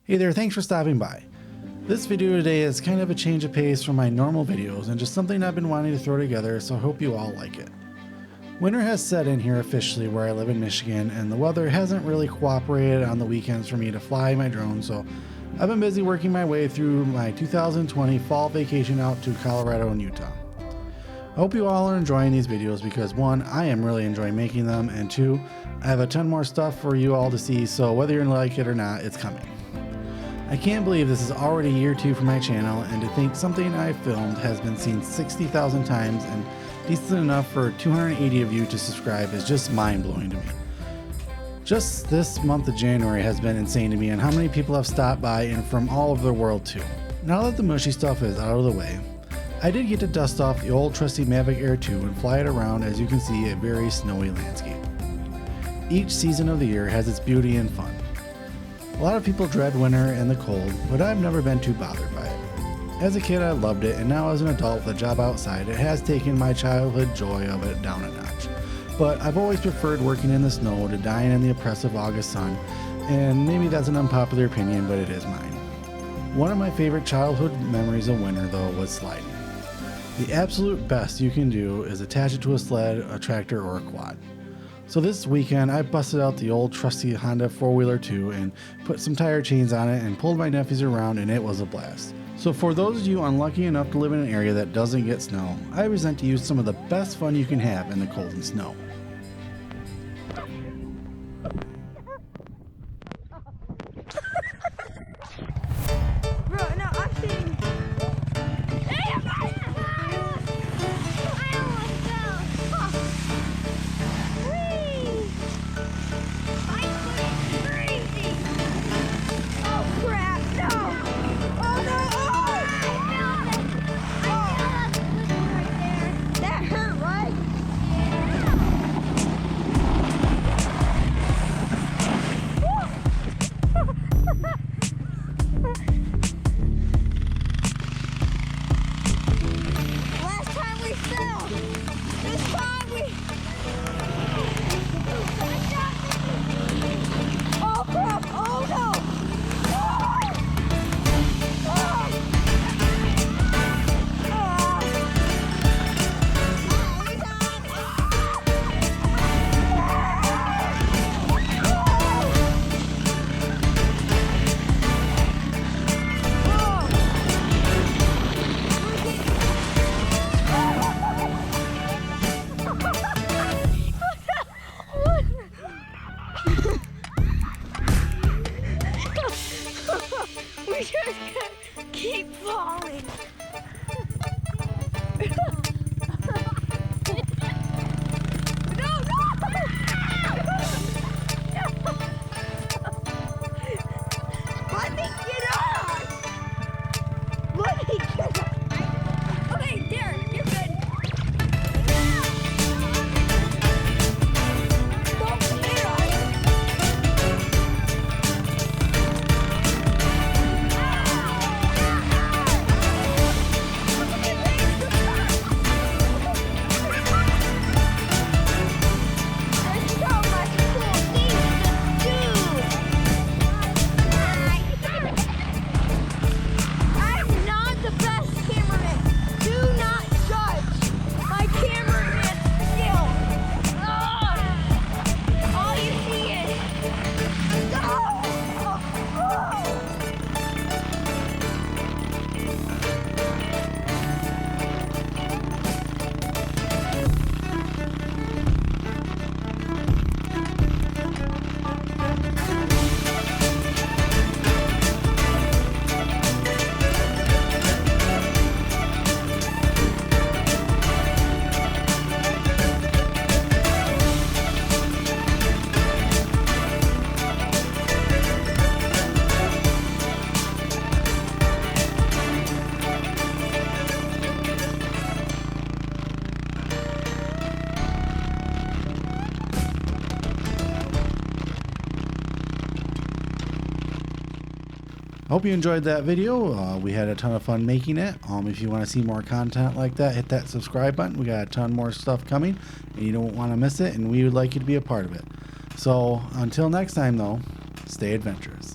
Hey there, thanks for stopping by. This video today is kind of a change of pace from my normal videos and just something I've been wanting to throw together, so I hope you all like it. Winter has set in here officially where I live in Michigan, and the weather hasn't really cooperated on the weekends for me to fly my drone, so I've been busy working my way through my 2020 fall vacation out to Colorado and Utah. I hope you all are enjoying these videos because one, I am really enjoying making them, and two, I have a ton more stuff for you all to see, so whether you like it or not, it's coming. I can't believe this is already year 2 for my channel, and to think something I filmed has been seen 60,000 times and decent enough for 280 of you to subscribe is just mind-blowing to me. Just this month of January has been insane to me, and how many people have stopped by and from all over the world too. Now that the mushy stuff is out of the way, I did get to dust off the old trusty Mavic Air 2 and fly it around, as you can see, a very snowy landscape. Each season of the year has its beauty and fun. A lot of people dread winter and the cold, but I've never been too bothered by it. As a kid I loved it, and now as an adult with a job outside, it has taken my childhood joy of it down a notch. But I've always preferred working in the snow to dying in the oppressive August sun, and maybe that's an unpopular opinion, but it is mine. One of my favorite childhood memories of winter, though, was sliding. The absolute best you can do is attach it to a sled, a tractor, or a quad. So this weekend I busted out the old trusty Honda 4-wheeler 2 and put some tire chains on it and pulled my nephews around, and it was a blast. So for those of you unlucky enough to live in an area that doesn't get snow, I present to you some of the best fun you can have in the cold and snow. We just keep falling. No! Let me get off! Let me get off! Okay, there, you're good. Don't get off! Hope you enjoyed that video. We had a ton of fun making it. If you want to see more content like that, hit that subscribe button. We got a ton more stuff coming, and you don't want to miss it, and we would like you to be a part of it. So until next time, though, stay adventurous.